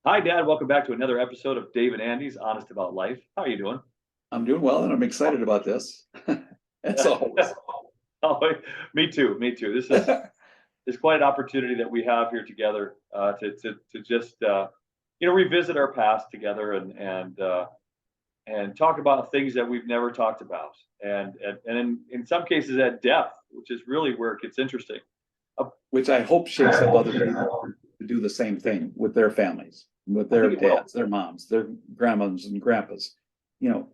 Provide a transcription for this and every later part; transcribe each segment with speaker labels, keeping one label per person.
Speaker 1: Hi, Dad. Welcome back to another episode of Dave and Andy's Honest About Life. How are you doing?
Speaker 2: I'm doing well and I'm excited about this. As always.
Speaker 1: Oh, me too. Me too. This is quite an opportunity that we have here together to just revisit our past together and talk about things that we've never talked about, and in some cases at depth, which is really where it gets interesting. Uh,
Speaker 2: Which I hope shakes up other people to do the same thing with their families, with
Speaker 1: I
Speaker 2: their
Speaker 1: think it will.
Speaker 2: dads, their moms, their grandmas and grandpas. You know,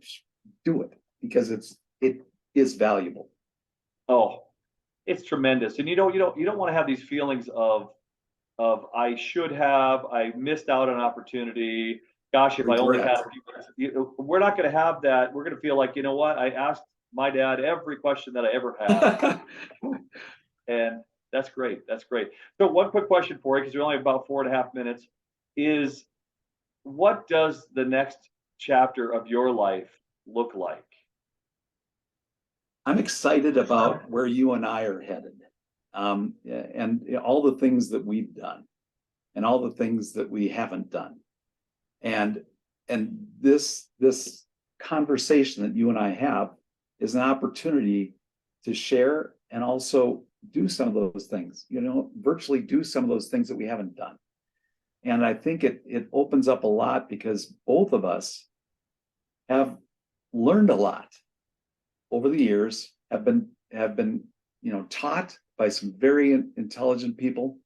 Speaker 2: do it because it is valuable.
Speaker 1: Oh, it's tremendous, and you don't want to have these feelings of I should have, I missed out on an opportunity. Gosh, if I only had
Speaker 2: Regret.
Speaker 1: a few minutes. We're not going to have that. We're going to feel like, you know what? I asked my dad every question that I ever had, and that's great. That's great. So, one quick question for you, because we only have about 4.5 minutes, is what does the next chapter of your life look like?
Speaker 2: I'm excited about where you and I are headed. And all the things that we've done and all the things that we haven't done. And this conversation that you and I have is an opportunity to share and also do some of those things, virtually do some of those things that we haven't done. And I think it opens up a lot because both of us have learned a lot over the years, have been taught by some very intelligent people.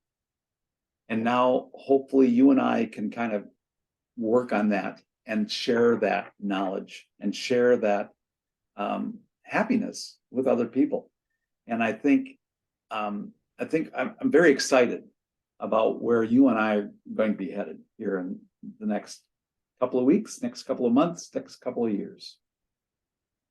Speaker 2: And now hopefully you and I can kind of work on that and share that knowledge and share that happiness with other people. And I think I'm very excited about where you and I are going to be headed here in the next couple of weeks, next couple of months, next couple of years.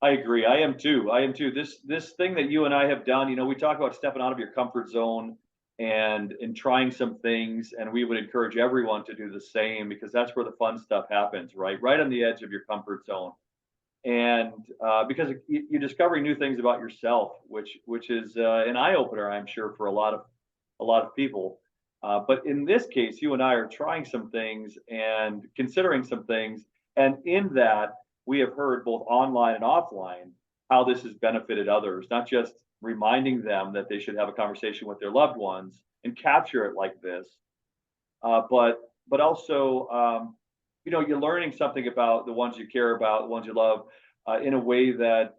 Speaker 1: I agree. I am too. I am too. This thing that you and I have done, we talk about stepping out of your comfort zone and trying some things, and we would encourage everyone to do the same because that's where the fun stuff happens, right? Right on the edge of your comfort zone. And because you're discovering new things about yourself, which is an eye opener, I'm sure, for a lot of people. But in this case, you and I are trying some things and considering some things, and in that we have heard both online and offline how this has benefited others, not just reminding them that they should have a conversation with their loved ones and capture it like this, but also you're learning something about the ones you care about, the ones you love, in a way that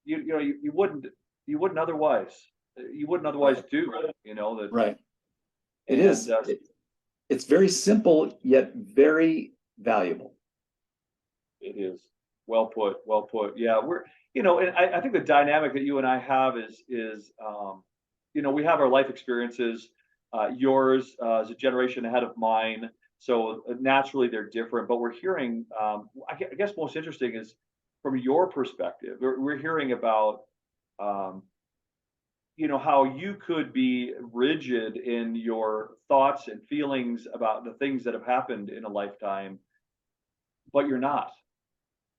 Speaker 1: you wouldn't otherwise
Speaker 2: Right.
Speaker 1: do. That
Speaker 2: Right. It
Speaker 1: and
Speaker 2: is. It's very simple yet very valuable.
Speaker 1: It is well put, well put. Yeah, and I think the dynamic that you and I have is we have our life experiences. Yours is a generation ahead of mine, so naturally they're different. But we're hearing, I guess, most interesting is from your perspective. We're hearing about, um, how you could be rigid in your thoughts and feelings about the things that have happened in a lifetime, but you're not.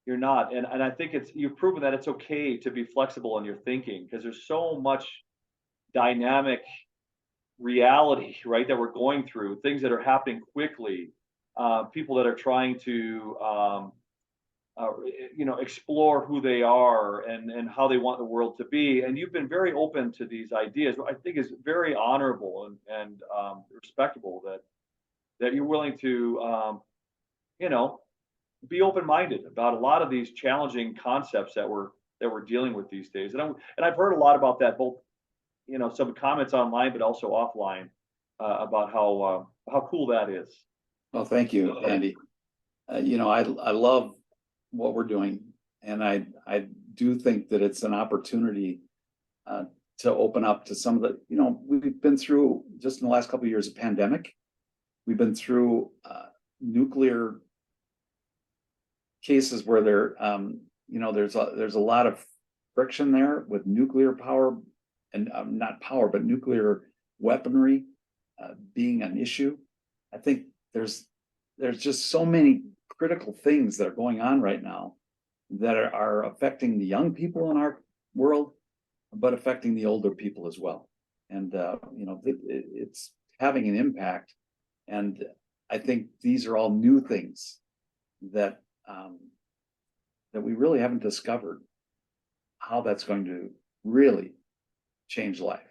Speaker 1: You're not, and I think you've proven that it's okay to be flexible in your thinking because there's so much dynamic reality, right, that we're going through, things that are happening quickly, people that are trying to, explore who they are and how they want the world to be. And you've been very open to these ideas. What I think is very honorable and respectable that you're willing to, you know, be open-minded about a lot of these challenging concepts that we're dealing with these days. And I've heard a lot about that, both some comments online, but also offline, about how cool that is.
Speaker 2: Well, thank you, Andy. I love what we're doing, and I do think that it's an opportunity uh, to open up to some of the. We've been through just in the last couple of years a pandemic. We've been through nuclear cases where there's a lot of friction there with nuclear power and not power, but nuclear weaponry being an issue. I think there's just so many critical things that are going on right now that are affecting the young people in our world, but affecting the older people as well. And it's having an impact. And I think these are all new things that, that we really haven't discovered how that's going to really change life.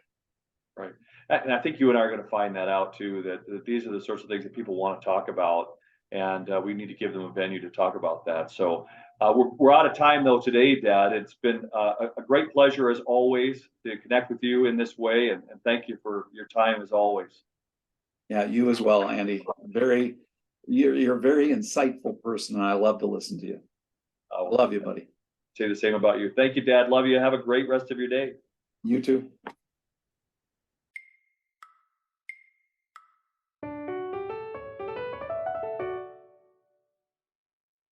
Speaker 1: Right. And I think you and I are going to find that out too, that these are the sorts of things that people want to talk about. And we need to give them a venue to talk about that. So we're out of time though today, Dad. It's been a great pleasure as always to connect with you in this way. And thank you for your time as always.
Speaker 2: Yeah, you as well, Andy. You're a very insightful person, and I love to listen to you. I love you, buddy.
Speaker 1: Say the same about you. Thank you, Dad. Love you. Have a great rest of your day.
Speaker 2: You too.